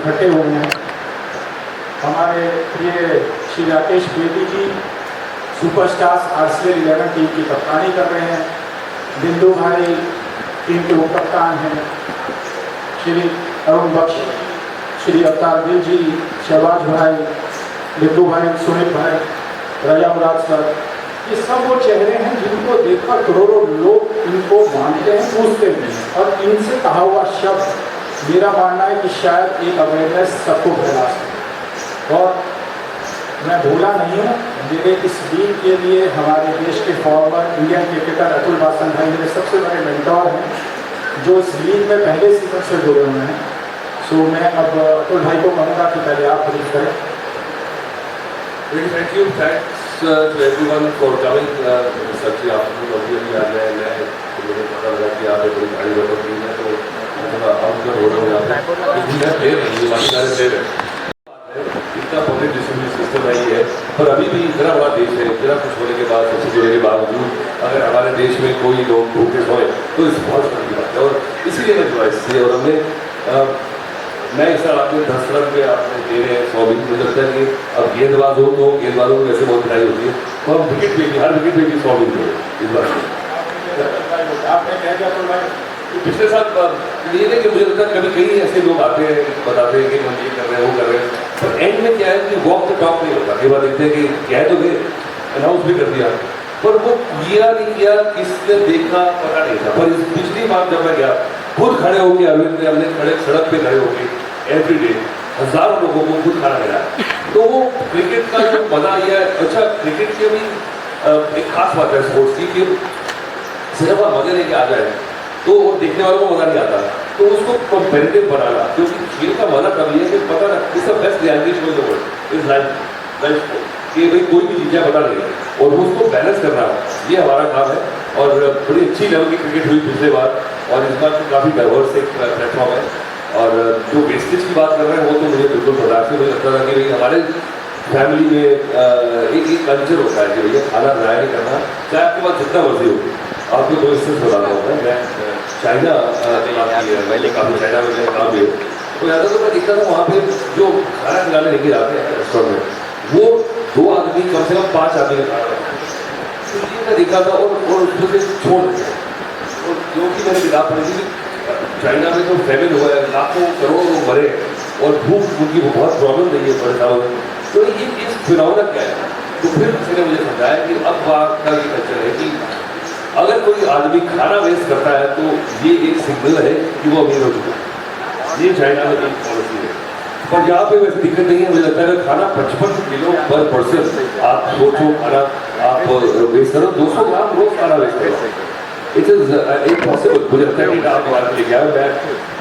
इकट्ठे हुए हैं। हमारे प्रिय श्री राकेश बेदी जी सुपरस्टार्स आरसीएल 11 टीम की कप्तानी कर रहे हैं। बिंदु भाई टीम के उप कप्तान हैं। श्री अरुण बख्श, श्री अवतार गिल जी, शहबाज भाई, बिंदु भाई, सुनील भाई, रजा मुराद सर, ये सब वो चेहरे हैं जिनको देखकर करोड़ों लोग इनको मानते हैं, पूछते भी हैं। और इनसे कहा हुआ शब्द मेरा मानना है कि शायद एक अवेयरनेस सबको फैला सके। और मैं भूला नहीं हूँ, मेरे इस लीग के लिए हमारे देश के former Indian cricketer Atul Wasan भाई मेरे सबसे बड़े मेंटोर हैं, जो इस लीग में पहले सीजन से जुड़े हुए हैं। सो मैं अब अतुल भाई को कहूँगा कि पहले आप प्लीज करें। Thank you, thanks to everyone for coming such an afternoon of the आज मैं मुझे पता लगा कि आप एक बड़ी भारी रकम दी है, तो मैं थोड़ा आउटडोर हो रहा हूँ यहाँ पे, क्योंकि मैं प्लेयर नहीं हूँ, बाकी सारे प्लेयर हैं। इतना पब्लिक डिस्ट्रीब्यूशन सिस्टम आई है, पर अभी भी इतना बड़ा देश है, इतना कुछ होने के बाद, सबसे जुड़ने के बावजूद अगर हमारे देश में कोई लोग भूखे सोए तो इस बहुत बड़ी बात है। और इसीलिए मैं चॉइस थी, और हमने मैं इस साल आपने 10 रन पे आपने दे रहे हैं 100 भी, मुझे लगता है कि अब गेंदबाज हो तो गेंदबाजों में वैसे बहुत पिटाई होती है, तो हम विकेट पे भी हर विकेट पे भी 100 भी दें इस बार। आपने कह दिया तो मैं पिछले साल ये नहीं कि मुझे लगता है कभी कई ऐसे लोग आते हैं बताते हैं कि हम ये कर रहे हैं वो कर रहे हैं, पर एंड में क्या है कि वॉक द टॉक नहीं होता। कई बार देखते हैं कि क्या है तो गए अनाउंस भी कर दिया, पर वो किया नहीं किया किसने देखा पता नहीं था। पर इस पिछली बार जब मैं गया खुद खड़े होकर अरविंद ने अपने खड़े सड़क पे खड़े होकर एवरी डे हजारों लोगों को खुद खाना खिलाया, तो वो क्रिकेट का जो मजा ये है। अच्छा, क्रिकेट की भी एक खास बात है स्पोर्ट्स की कि सिर्फ आप मजे लेके आ जाए तो देखने वालों को मजा नहीं आता, तो उसको कंपेरेटिव बनाना, क्योंकि खेल का मजा कभी है कि पता ना इस best reality show in the world is life कि भाई कोई भी चीजें पता नहीं, और उसको बैलेंस करना ये हमारा काम है। और बड़ी अच्छी लेवल की क्रिकेट हुई पिछले बार, और इस बार तो काफी डाइवर्स एक प्लेटफॉर्म है। और जो वेस्टेज की बात कर रहे हैं वो तो मुझे बिल्कुल पता है, मुझे लगता था कि भाई हमारे फैमिली में एक कल्चर होता है कि भैया खाना ज़ाया नहीं करना, चाहे आपके पास जितना मर्जी हो। आपको दो इंस्टेंस बताना होता है, मैं चाइना पहले काफ़ी चाइना में मैंने काम भी तो ज़्यादा तो मैं देखता था वहाँ पे जो खाना खिलाने लेके जाते हैं रेस्टोरेंट में, वो 2 आदमी कम से कम 5 आदमी का खाना, तो ये मैं देखा था। और उसमें से छोड़ देते हैं, और जो कि मैंने किताब पढ़ी थी चाइना में तो फैमिन हुआ है, लाखों करोड़ों लोग मरे, और भूख उनकी बहुत प्रॉब्लम रही है बड़े सालों में। तो ये इस फिनोमेना क्या है, तो फिर किसी ने मुझे समझाया कि अब वहाँ का ये कल्चर है कि अगर कोई आदमी खाना वेस्ट करता है तो ये एक सिग्नल है कि वो अमीर हो चुका है। ये चाइना में एक पॉलिसी है, पर यहाँ पे वैसे दिक्कत नहीं है। मुझे लगता है खाना 55 किलो पर पर्सन, आप सोचो खाना आप वेस्ट करो 200 ग्राम रोज खाना वेस्ट करो, इट इज इम्पॉसिबल। मुझे लगता है कि आप बात लेके आए, मैं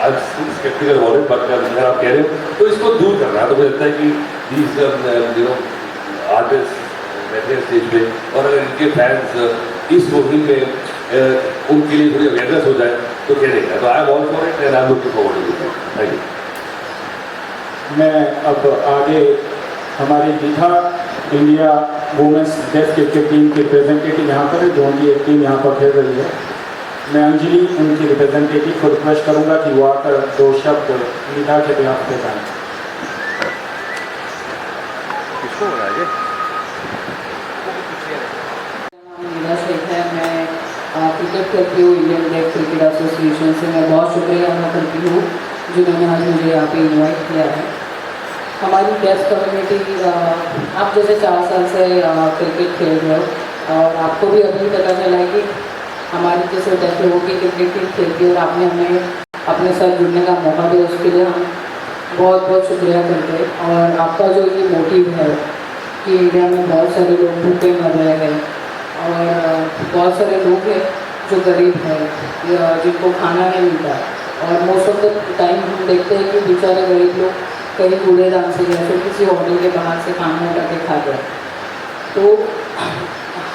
आज स्केप्टिकल अबाउट इट, बट अगर आप कह रहे हो तो इसको दूर करना है, तो मुझे लगता है कि दीज आर्टिस्ट बैठे हैं स्टेज पे, और अगर इनके फैंस इस मुहिम में उनके लिए थोड़ी अवेयरनेस हो जाए तो क्या देगा। तो I am all for it and I am looking forward to it. Thank you. मैं अब आगे हमारी दीघा India women's test cricket team की रिप्रेजेंटेटिव यहाँ पर है, जो उनकी एक टीम यहाँ पर खेल रही है। मैं अंजलि उनकी रिप्रेजेंटेटिव को रिक्वेस्ट करूँगा कि वो आकर 2 शब्द दीघा के खिलाफ बताएं। किसको हो रहा है? मेरा शेख है, मैं क्रिकेट करती हूँ इंडियन डेफ क्रिकेट एसोसिएशन से। मैं बहुत शुक्रिया अदा करती हूँ जिन्होंने आज मुझे यहाँ पे इनवाइट किया है। हमारी डेफ कम्युनिटी, आप जैसे 4 साल से क्रिकेट खेल रहे हो, और आपको भी अभी पता चला है कि हमारी जैसे डेफ लोगों की क्रिकेट टीम खेलती है, और आपने हमें अपने साथ जुड़ने का मौका दिया, उसके लिए हम बहुत बहुत शुक्रिया करते हैं। और आपका जो ये मोटिव है कि इंडिया में बहुत सारे लोग भूखे मर रहे हैं, और बहुत सारे लोग हैं जो गरीब हैं, जिनको खाना नहीं मिलता, और मोस्ट ऑफ द टाइम हम देखते हैं कि बेचारे गरीब लोग कहीं कूड़ेदान से या फिर किसी होटल के बाहर से खाना उठा के खाते हैं। तो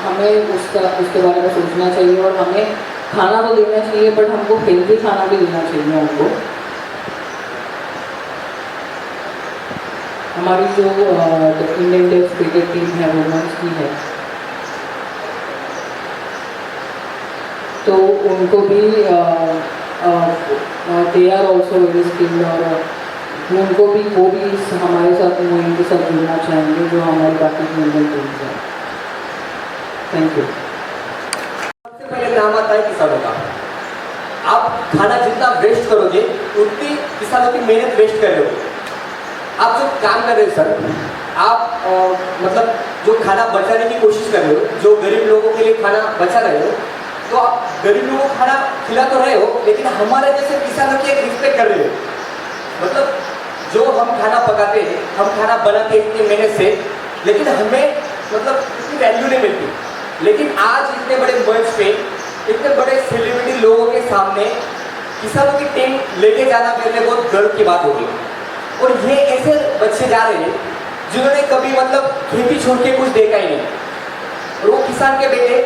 हमें उसके बारे में सोचना चाहिए, और हमें खाना तो देना चाहिए, बट हमको हेल्दी खाना भी देना चाहिए उनको। हमारी जो इंडियन डेफ क्रिकेट टीम है वुमेन्स की है, तो उनको भी they are also very skilled, और उनको भी वो भी हमारे साथ मूवमेंट के साथ जुड़ना चाहेंगे जो हमारी बाकी मूवमेंट टीम्स है। Thank you. सबसे पहले नाम आता है किसानों का। आप खाना जितना वेस्ट करोगे उतनी किसानों की मेहनत वेस्ट कर रहे हो। आप जो काम कर रहे हो सर, आप मतलब जो खाना बचाने की कोशिश कर रहे हो, जो गरीब लोगों के लिए खाना बचा रहे हो, तो आप गरीब लोगों को खाना खिला तो रहे हो, लेकिन हमारे जैसे किसानों की एक रिस्पेक्ट कर रहे हो। मतलब जो हम खाना पकाते हैं, हम खाना बनाते हैं इतनी मेहनत से, लेकिन हमें मतलब इतनी वैल्यू नहीं मिलती। लेकिन आज इतने बड़े मंच पे इतने बड़े सेलिब्रिटी लोगों के सामने किसानों की टीम लेके जाना मेरे लिए बहुत गर्व की बात होगी। और ये ऐसे बच्चे जा रहे हैं जिन्होंने कभी मतलब खेती छोड़ के कुछ देखा ही नहीं, और वो किसान के बेटे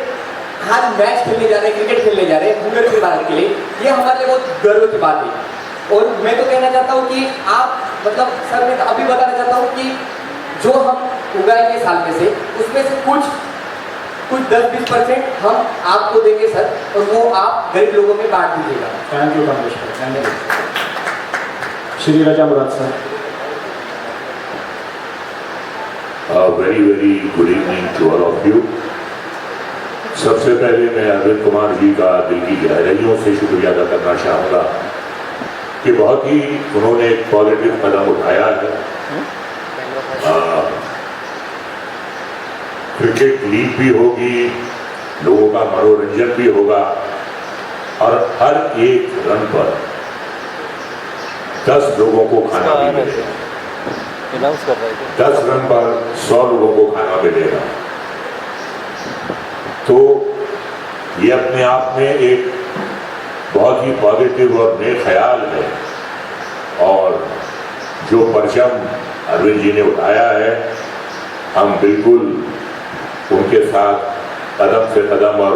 आज मैच खेलने जा रहे हैं, क्रिकेट खेलने जा रहे हैं हुनर के बाहर के लिए। ये हमारे लिए बहुत गर्व की बात है। और मैं तो कहना चाहता हूँ कि आप मतलब सर, मैं अभी बताना चाहता हूँ कि जो हम उगाएंगे साल में से, उसमें से कुछ 10-20% हम आपको देंगे सर, और वो आप गरीब लोगों में बांट दीजिएगा। थैंक यू कमलेश भाई, thank you. Shri Raza Murad sir. Very very good evening to all of you. सबसे पहले मैं अरविंद कुमार जी का दिल की गहराइयों से शुक्रिया अदा करना चाहूँगा कि बहुत ही उन्होंने एक पॉजिटिव कदम उठाया है। क्रिकेट लीग भी होगी, लोगों का मनोरंजन भी होगा, और हर एक रन पर 10 लोगों को खाना भी मिलेगा। 10 रन पर 100 लोगों को खाना मिलेगा। तो ये अपने आप में एक बहुत ही पॉजिटिव और नेक ख्याल है, और जो परचम अरविंद जी ने उठाया है, हम बिल्कुल उनके साथ कदम से कदम और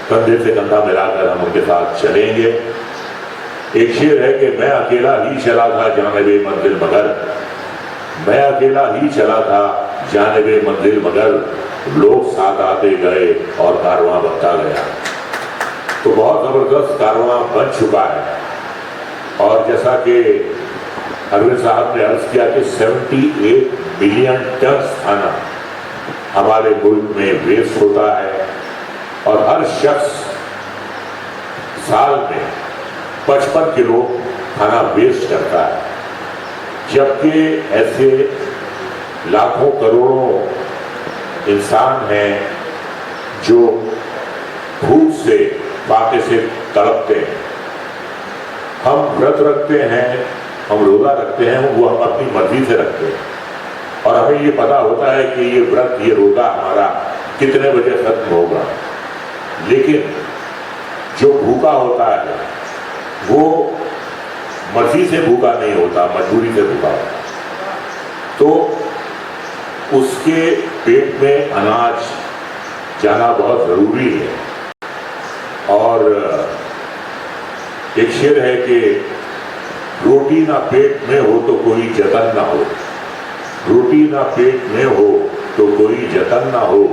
कंधे से कंधा मिलाकर हम उनके साथ चलेंगे। एक शेर है कि मैं अकेला ही चला था जानिबे मंजिल मगर, मैं अकेला ही चला था जानिबे मंजिल मगर, लोग साथ आते गए और कारवां बनता गया। तो बहुत ज़बरदस्त कारवां बन चुका है। और जैसा कि अरविंद साहब ने अर्ज किया कि 78 बिलियन टन खाना हमारे मुल्क में वेस्ट होता है, और हर शख्स साल में 55 किलो खाना वेस्ट करता है, जबकि ऐसे लाखों करोड़ों इंसान हैं जो भूख से फाके से तड़पते हैं। हम व्रत रखते हैं, हम रोजा रखते हैं, वो हम अपनी मर्जी से रखते हैं, और हमें ये पता होता है कि ये व्रत, ये रोजा हमारा कितने बजे खत्म होगा। लेकिन जो भूखा होता है वो मर्जी से भूखा नहीं होता, मजबूरी से भूखा होता। तो उसके पेट में अनाज जाना बहुत ज़रूरी है। और एक शेर है कि रोटी ना पेट में हो तो कोई जतन ना हो, रोटी ना पेट में हो तो कोई जतन ना हो,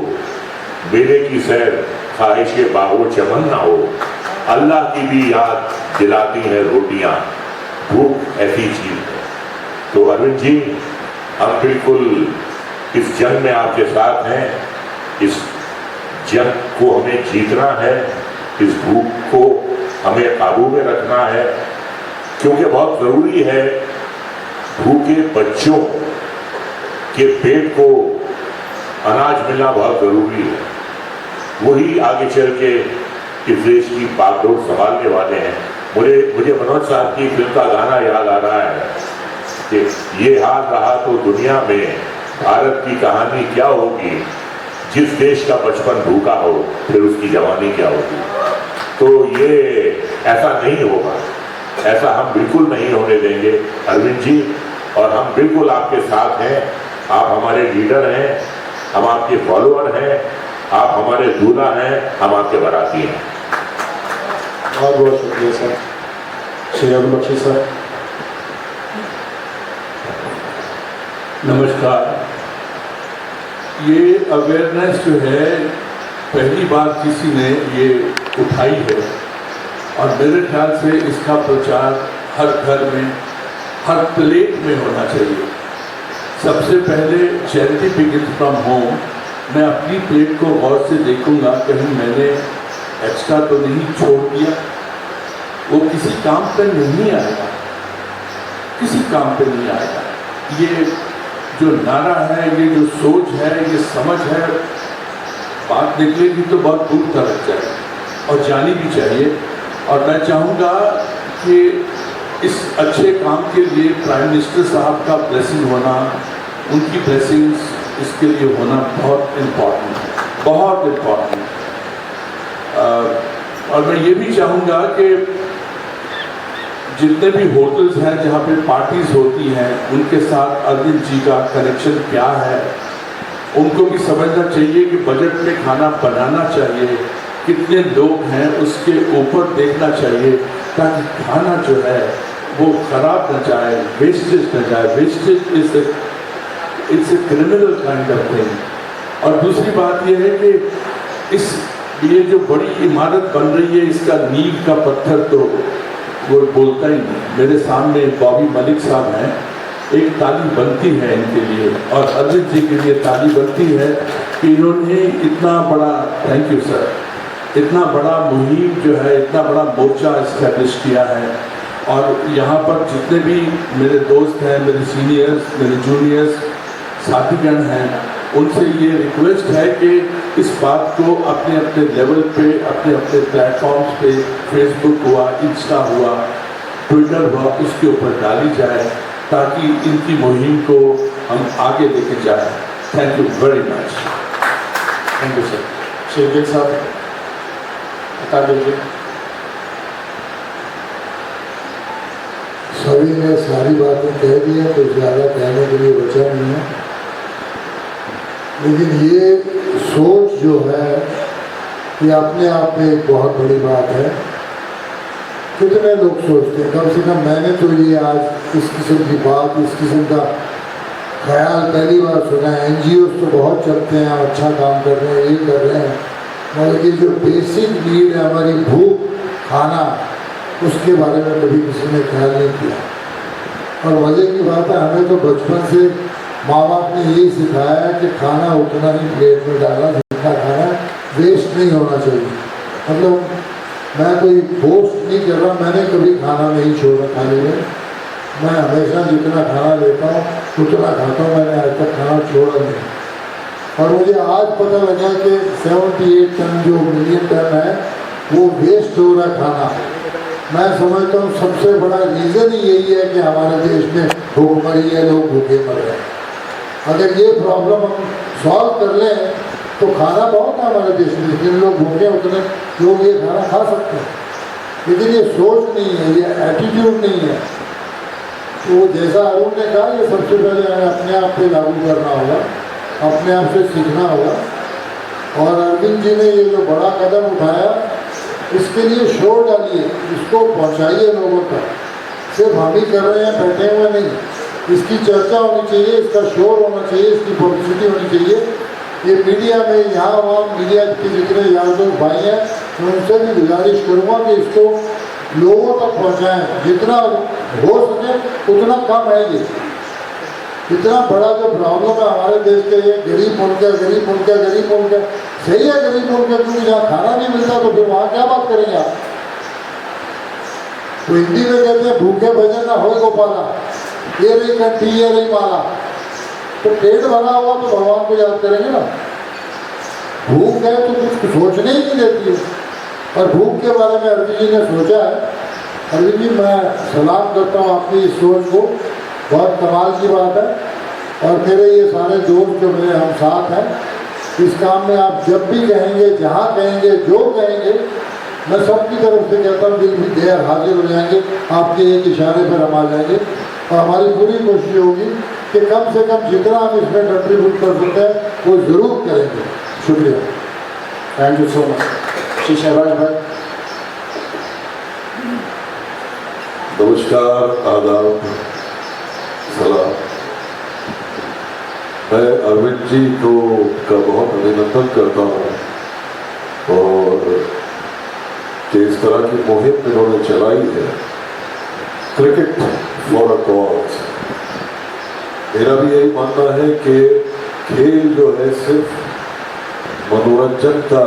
मेले की सैर ख्वाहिश बागो चमन ना हो, अल्लाह की भी याद दिलाती है रोटियां, भूख ऐसी चीज है। तो अरविंद जी, हम बिल्कुल इस जंग में आपके साथ हैं। इस जंग को हमें जीतना है, इस भूख को हमें काबू में रखना है, क्योंकि बहुत ज़रूरी है। भूखे बच्चों के पेट को अनाज मिलना बहुत ज़रूरी है। वही आगे चल के इस देश की बागडोर संभालने वाले हैं। मुझे मनोज साहब की फिल्म का गाना याद आ रहा है कि ये हाल रहा तो दुनिया में भारत की कहानी क्या होगी, जिस देश का बचपन भूखा हो फिर उसकी जवानी क्या होगी। तो ये ऐसा नहीं होगा, ऐसा हम बिल्कुल नहीं होने देंगे अरविंद जी, और हम बिल्कुल आपके साथ हैं। आप हमारे लीडर हैं, हम आपके फॉलोअर हैं, आप हमारे दूल्हा हैं, हम आपके बाराती हैं। बहुत बहुत शुक्रिया सर। श्री अबुल बख्शी सर। नमस्कार। ये अवेयरनेस जो है पहली बार किसी ने ये उठाई है, और मेरे ख्याल से इसका प्रचार हर घर में हर प्लेट में होना चाहिए। सबसे पहले चैरिटी बिगिंस फ्रॉम होम। मैं अपनी प्लेट को गौर से देखूंगा, कहीं मैंने एक्स्ट्रा तो नहीं छोड़ दिया। वो किसी काम पे नहीं आएगा, किसी काम पे नहीं आएगा। ये जो नारा है, ये जो सोच है, ये समझ है, बात निकलेगी तो बहुत दूर तक जाए और जानी भी चाहिए। और मैं चाहूँगा कि इस अच्छे काम के लिए प्राइम मिनिस्टर साहब का ब्लेसिंग होना, उनकी ब्लेसिंग्स इसके लिए होना बहुत इम्पॉर्टेंट है, बहुत इम्पॉर्टेंट। और मैं ये भी चाहूँगा कि जितने भी होटल्स हैं जहाँ पे पार्टीज होती हैं, उनके साथ अरविंद जी का कनेक्शन क्या है, उनको भी समझना चाहिए कि बजट में खाना बनाना चाहिए, कितने लोग हैं उसके ऊपर देखना चाहिए, ताकि खाना जो है वो खराब न जाए, वेस्टेज न जाए। Wastage it's a criminal kind of thing. और दूसरी बात यह है कि ये जो बड़ी इमारत बन रही है, इसका नींव का पत्थर तो वो बोलता ही नहीं। मेरे सामने बॉबी मलिक साहब हैं, एक ताली बनती है इनके लिए, और अरविंद जी के लिए ताली बनती है कि इन्होंने इतना बड़ा, थैंक यू सर, इतना बड़ा मुहिम जो है, इतना बड़ा मोर्चा इस्टेब्लिश किया है। और यहाँ पर जितने भी मेरे दोस्त हैं, मेरे सीनियर्स, मेरे जूनियर्स साथीगण हैं, उनसे ये रिक्वेस्ट है कि इस बात को अपने अपने लेवल पे, अपने अपने प्लेटफॉर्म्स पे, फेसबुक हुआ, इंस्टा हुआ, ट्विटर हुआ, उसके ऊपर डाली जाए, ताकि इनकी मुहिम को हम आगे लेके जाएं। Thank you very much. Thank you sir. Shergill साहब बता दीजिए। सभी ने सारी बातें कह दी हैं, कुछ ज़्यादा कहने के लिए बचा नहीं है। लेकिन ये सोच जो है, ये अपने आप में एक बहुत बड़ी बात है। कितने लोग सोचते हैं, कम से कम मैंने तो ये आज इस किस्म की बात, इस किस्म का ख्याल पहली बार सुना है। NGOs तो बहुत चलते हैं, अच्छा काम कर रहे हैं, ये कर रहे हैं, मगर ये जो बेसिक नीड है हमारी, भूख, खाना, उसके बारे में कभी किसी ने ख्याल नहीं किया। और वजह की बात है, हमें तो बचपन से माँ बाप ने यही सिखाया है कि खाना उतना ही प्लेट में डालना, जितना खाना वेस्ट नहीं होना चाहिए। मतलब मैं कोई बोस्ट नहीं कर रहा, मैंने कभी खाना नहीं छोड़ा खाने में। मैं हमेशा जितना खाना लेता हूँ उतना खाता हूँ, मैंने आज तक खाना छोड़ा नहीं। और मुझे आज पता लगा कि 78 टन जो मिलियन टन है वो वेस्ट हो रहा खाना। मैं समझता हूँ सबसे बड़ा रीज़न ही यही है कि हमारे देश में भूखमरी है, लोग भूखे मर रहे हैं। अगर ये प्रॉब्लम हम सॉल्व कर लें तो खाना बहुत है हमारे देश में, जितने लोग भूखे हैं उतने लोग ये खाना खा सकते हैं। लेकिन ये सोच नहीं है, ये एटीट्यूड नहीं है। तो जैसा अरुण ने कहा, ये सबसे पहले हमें अपने आप पे लागू करना होगा, अपने आप से सीखना होगा। और अरविंद जी ने ये जो बड़ा कदम उठाया, इसके लिए शोर डालिए, इसको पहुंचाइए लोगों तक। सिर्फ हम ही कर रहे हैं, बैठे हुए नहीं। इसकी चर्चा होनी चाहिए, इसका शोर होना चाहिए, इसकी पब्लिसिटी होनी चाहिए। ये मीडिया में यहाँ वहाँ मीडिया के जितने यार दोस्त भाई हैं, मैं उनसे भी गुजारिश करूँगा कि इसको लोगों तक पहुँचाएँ। जितना हो सके उतना कम है ये। इतना बड़ा जो प्रॉब्लम है हमारे देश के, ये गरीब मुल्क है, गरीब मुल्क है, गरीब मुल्क है। सही है गरीब मुल्क है, क्योंकि जहाँ खाना नहीं मिलता तो फिर वहाँ क्या बात करेंगे आप। तो हिंदी में कहते हैं भूखे भजन ना हो गोपाला, ये रही कंठी, ये रही माला। तो पेट भरा हुआ तो भगवान को याद करेंगे ना। भूख है तो कुछ सोचने ही नहीं देती है। और भूख के बारे में अरविंद जी ने सोचा है। अरविंद जी, मैं सलाम करता हूँ आपकी इस सोच को, बहुत कमाल की बात है। और मेरे ये सारे दोस्त जो मेरे हम साथ हैं इस काम में, आप जब भी कहेंगे, जहाँ कहेंगे, जो कहेंगे, मैं सबकी तरफ से कहता हूँ दिल भी देर हाजिर हो जाएंगे, आपके एक इशारे पर हम आ जाएंगे। और हमारी पूरी कोशिश होगी कि कम से कम जितना हम इसमें कंट्रीब्यूट कर सकते हैं वो ज़रूर करेंगे। शुक्रिया, thank you so much. Shri Shahbaz भाई। नमस्कार, आदाब, सलाम। मैं अरविंद जी को का बहुत अभिनंदन करता हूँ और कि इस तरह की मुहिम इन्होंने चलाई है। Cricket for a cause. मेरा भी यही मानना है कि खेल जो है सिर्फ मनोरंजन का।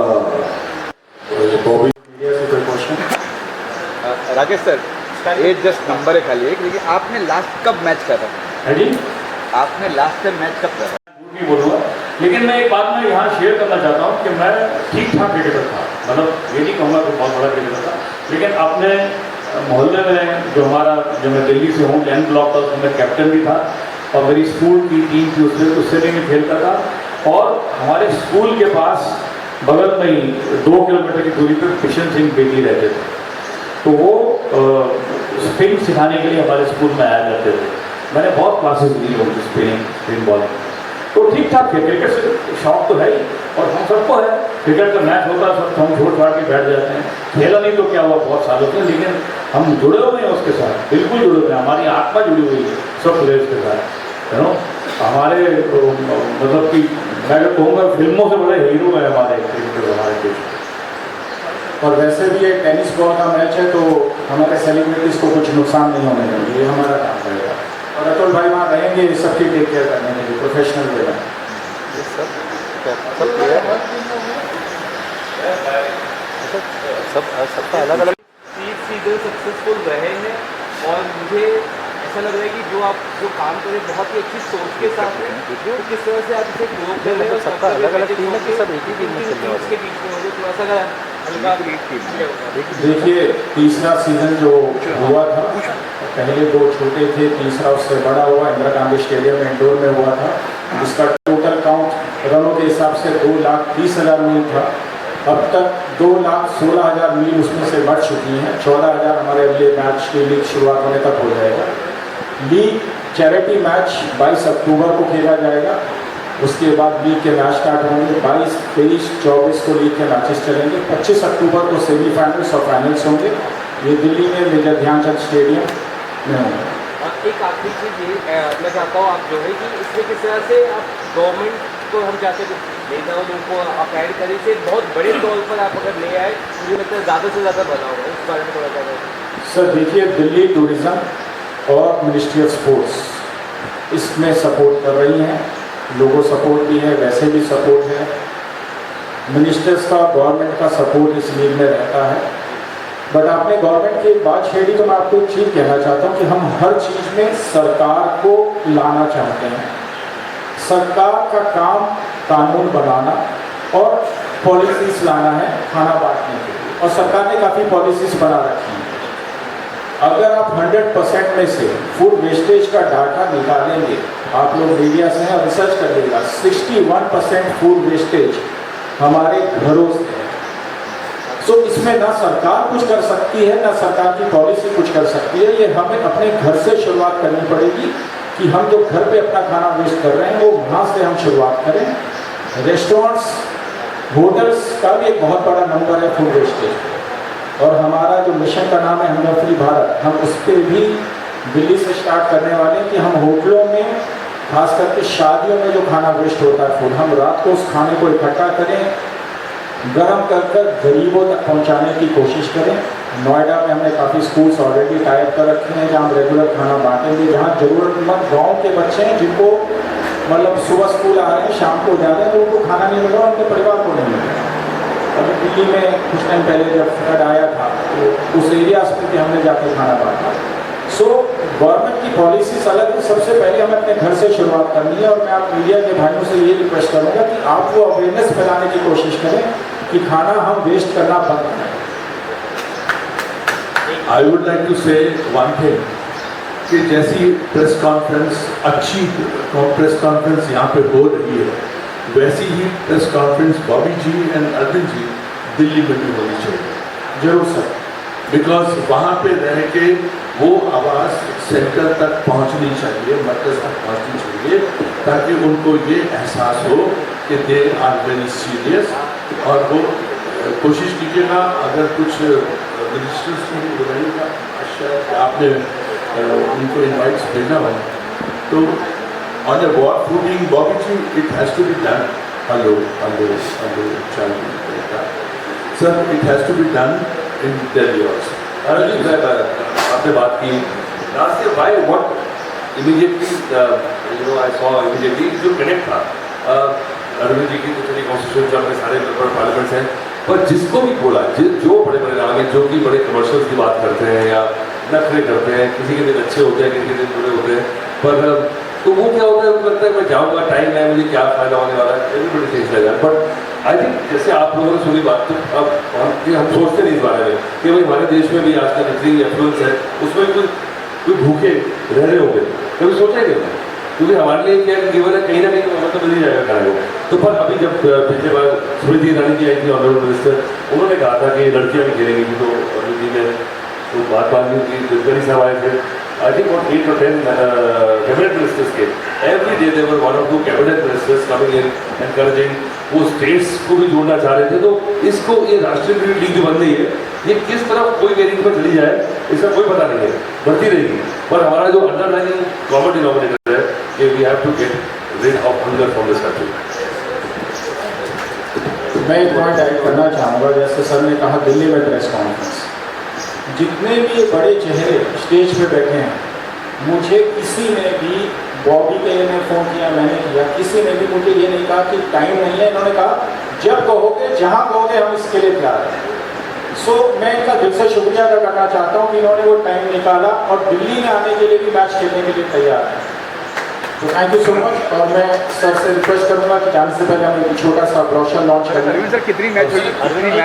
बॉबी राकेश सर, ये जस्ट नंबर है खाली एक, लेकिन आपने लास्ट कब मैच करा? है जी, आपने लास्ट टाइम मैच कब करा? नहीं बोलूँगा, लेकिन मैं एक बात मैं यहाँ शेयर करना चाहता हूँ कि मैं ठीक ठाक क्रिकेटर था, मतलब ये नहीं कहूँगा कि बहुत बड़ा क्रिकेटर था, लेकिन अपने मोहल्ले में जो हमारा, जब मैं दिल्ली से हूँ 10 ब्लॉक था, उसमें मैं कैप्टन भी था और मेरी स्कूल की टीम थी, उससे भी मैं खेलता था। और हमारे स्कूल के पास बगल में ही 2 किलोमीटर की दूरी पर किशन सिंह बेदी रहते थे, तो वो स्पिन सिखाने के लिए हमारे स्कूल में आया करते थे। मैंने बहुत क्लासेस ली उनकी स्पिन बॉलिंग, तो ठीक ठाक थे। क्रिकेट से शौक तो है ही, और हम सबको है। क्रिकेट का मैच होता है सब हम छोड़ छाड़ के बैठ जाते हैं, खेला नहीं तो क्या हुआ, बहुत सालों से, लेकिन हम जुड़े हुए हैं उसके साथ, बिल्कुल जुड़े हुए हैं, हमारी आत्मा जुड़ी हुई है सब प्लेयर्स के साथ, है ना। हमारे मतलब कि मैं कहूँगा फिल्मों से बड़े हीरो हैं हमारे क्रिकेटर हमारे देश। और वैसे भी एक टेनिस बॉल का मैच है, तो हमारे सेलिब्रिटीज़ को कुछ नुकसान नहीं होने देंगे, ये हमारा काम रहेगा। और अतुल भाई वहाँ रहेंगे सबकी टेक केयर करने के लिए, प्रोफेशनल वे में। सबका अलग अलग 30 सीजन सक्सेसफुल रहे हैं, और मुझे ऐसा लग रहा है कि जो आप जो काम कर रहे हैं बहुत ही अच्छी सोच के साथ है, तो किस तरह से आप इसे ग्रो कर रहे हैं। सबका अलग अलग टीम है कि सब एक ही टीम में खेलने वाले के बीच में हो, थोड़ा सा हल्का देखिए, तीसरा सीजन जो हुआ था, पहले 2 छोटे थे, तीसरा उससे बड़ा हुआ, इंदिरा गांधी स्टेडियम में इंडोर में हुआ था, जिसका टोटल काउंट रनों के हिसाब से 2,30,000 मील था। अब तक 2,16,000 मील उसमें से बढ़ चुकी हैं। 14,000 हमारे अगले मैच की लीग शुरुआत होने तक हो जाएगा। लीग चैरिटी मैच 22 अक्टूबर को खेला जाएगा, उसके बाद लीग के मैच स्टार्ट होंगे। 22, 23, 24 को लीग के मैचेस चलेंगे। 25 अक्टूबर को सेमीफाइनल्स और फाइनल्स होंगे, ये दिल्ली में मेजर ध्यानचंद स्टेडियम में होंगे। एक आखिरी चीज़ ये मैं चाहता हूँ आप जो है कि इसमें किस तरह से आप गवर्नमेंट को हम चाहते हैं लेना हो, उनको आप ऐड करें, से बहुत बड़े तौर पर आप अगर ले आए, मुझे लगता है ज़्यादा से ज़्यादा बना होगा, उस बारे में थोड़ा ज़्यादा। सर देखिए, दिल्ली टूरिज़्म और मिनिस्ट्री ऑफ स्पोर्ट्स इसमें सपोर्ट कर रही हैं, लोगों सपोर्ट भी है, वैसे भी सपोर्ट है। मिनिस्टर्स का, गवर्नमेंट का सपोर्ट इस लीग में रहता है। बट आपने गवर्नमेंट की एक बात छेड़ी, तो मैं आपको एक चीज़ कहना चाहता हूँ कि हम हर चीज़ में सरकार को लाना चाहते हैं। सरकार का काम कानून बनाना और पॉलिसीज़ लाना है खाना बांटने के लिए, और सरकार ने काफ़ी पॉलिसीज़ बना रखी हैं। अगर आप 100% में से फूड वेस्टेज का डाटा निकालेंगे, आप लोग मीडिया से हैं और रिसर्च कर लीजिएगा, 61% फूड वेस्टेज हमारे घरों से है। सो इसमें ना सरकार कुछ कर सकती है, ना सरकार की पॉलिसी कुछ कर सकती है। ये हमें अपने घर से शुरुआत करनी पड़ेगी कि हम जो घर पे अपना खाना वेस्ट कर रहे हैं, वो वहाँ से हम शुरुआत करें। रेस्टोरेंट्स, होटल्स का भी एक बहुत बड़ा नंबर है फूड वेस्टेज, और हमारा जो मिशन का नाम है हंगर फ्री भारत, हम उस पर भी दिल्ली से स्टार्ट करने वाले हैं कि हम होटलों में, खास करके शादियों में जो खाना वेस्ट होता है फूड, हम रात को उस खाने को इकट्ठा करें, गर्म कर कर गरीबों तक पहुंचाने की कोशिश करें। नोएडा में हमने काफ़ी स्कूल्स ऑलरेडी टाइप कर रखे हैं, जहाँ हम रेगुलर खाना बांटेंगे, जहाँ ज़रूरतमंद गाँव के बच्चे हैं जिनको मतलब सुबह स्कूल आ रहे हैं, शाम को जा रहे हैं, तो उनको खाना नहीं मिल रहा, उनके परिवार को नहीं मिल रहा। अभी दिल्ली में कुछ टाइम पहले जब फ्लड आया था, तो उस एरियाज पे भी हमने जाकर खाना बांटा। सो गवर्नमेंट की पॉलिसीज अलग है। सबसे पहले हमें अपने घर से शुरुआत करनी है, और मैं आप मीडिया के भाइयों से ये रिक्वेस्ट करूँगा कि आप वो अवेयरनेस फैलाने की कोशिश करें कि खाना हम वेस्ट करना बंद करें। I would like to say one thing कि जैसी प्रेस कॉन्फ्रेंस, अच्छी प्रेस कॉन्फ्रेंस यहाँ पे हो रही है, वैसी ही press conference Bobby ji and Arvind ji Delhi में भी होनी चाहिए। जरूर सर, बिकॉज वहाँ पे रह के वो आवाज़ सेंटर तक पहुँचनी चाहिए, मरकज़ तक पहुँचनी चाहिए, ताकि उनको ये एहसास हो कि दे आर वेरी सीरियस। और वो कोशिश कीजिएगा, अगर कुछ मिनिस्टर्स को भी बुलाइएगा, शायद आपने उनको इनवाइट्स भेजना हो, तो on a war footing Bobby ji it has to be done. Hello hello hello चाहिए sir, it has to be done in Delhi also. Arvind साहब, आपने बात की last year why what immediately I saw immediately जो कनेक्ट था अरविंद जी की तो चलिए कॉन्स्टिट्यूशन में सारे मेंबर पार्लियामेंट्स हैं, पर जिसको भी बोला जो बड़े बड़े नाम हैं, जो कि बड़े कमर्शियल्स की बात करते हैं या नखरे करते हैं, किसी के दिन अच्छे होते हैं, किसी के दिन बुरे होते हैं, पर तो वो क्या होता है, उनको लगता है मैं जाऊँगा, टाइम है, मुझे क्या फायदा होने वाला है, everybody says like that. But I think जैसे आप लोगों ने सुनी बात, तो अब हम सोचते नहीं इस बारे में कि भाई हमारे देश में भी आजकल इतनी एफ्लुएंस है, उसमें कोई भूखे रह रहे होंगे, कभी सोचा ही नहीं, क्योंकि हमारे लिए क्या केवल है, कहीं ना कहीं तो मतलब मिल ही जाएगा खाने को। तो पर अभी जब पिछले बार स्मृति ईरानी जी आई थी ऑनरेबल मिनिस्टर, उन्होंने कहा था कि लड़कियाँ भी खेलेंगी थी, तो अभी जी ने तो बात मान ली कि गडकरी साहब आए थे, I think about 8 or 10 cabinet ministers came. Every day there were 1 or 2 cabinet ministers coming in, encouraging. वो स्टेट्स को भी जोड़ना चाह रहे थे। तो इसको ये राष्ट्रीय ग्रीन लीग जो बन रही है, ये किस तरफ कोई वेरिएंट पर चली जाए इसका कोई पता नहीं है, बढ़ती रहेगी। पर हमारा जो अंडरलाइनिंग कॉमन डिनोमिनेटर है कि we have to get rid of hunger from this country. मैं एक पॉइंट ऐड करना चाहूँगा, जैसे सर ने कहा दिल्ली में प्रेस कॉन्फ्रेंस, जितने भी बड़े चेहरे स्टेज पे बैठे हैं, मुझे किसी ने भी, बॉबी के लिए मैं फ़ोन किया, मैंने किया, किसी ने भी मुझे ये नहीं कहा कि टाइम नहीं है। इन्होंने कहा जब कहोगे, जहाँ कहोगे, हम इसके लिए तैयार हैं। सो मैं इनका दिल से शुक्रिया अदा करना चाहता हूँ कि इन्होंने वो टाइम निकाला और दिल्ली में आने के लिए भी मैच खेलने के लिए तैयार है। तो थैंक यू सो मच। और मैं सर से रिक्वेस्ट करूँगा कि जाने से पहले हम एक छोटा सा ब्रोशर लॉन्च करें। अरविंद सर कितनी मैच होगी,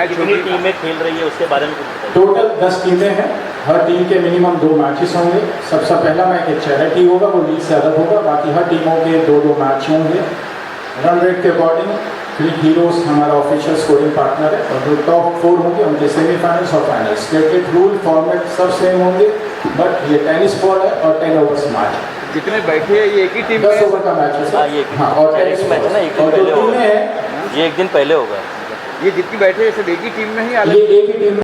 कितनी टीमें खेल रही है उसके बारे में कुछ बताइए। टोटल 10 टीमें हैं, हर टीम के मिनिमम 2 मैचेस होंगे। सबसे पहला मैच एक चैरिटी होगा, वो लीग से अलग होगा, बाकी हर टीमों के 2-2 मैच होंगे। रन रेट के अकॉर्डिंग थ्री हीरोज हमारा ऑफिशियल स्कोरिंग पार्टनर है, और जो टॉप 4 होंगे उनके सेमीफाइनल्स और फाइनल्स। क्रिकेट रूल फॉर्मेट सब सेम होंगे, बट ये टेनिस बॉल है और 10 ओवर्स मैच। जितने बैठे हैं ये एक ही टीम 10 ओवर का मैच है हाँ, ये सर। हाँ, और टेनिस मैच है ना, एक दिन और जो पहले टीमें होगा। हैं, ये एक दिन पहले होगा। ये जितनी बैठे हैं सब एक ही टीम में ही ये अलग एक ही टीम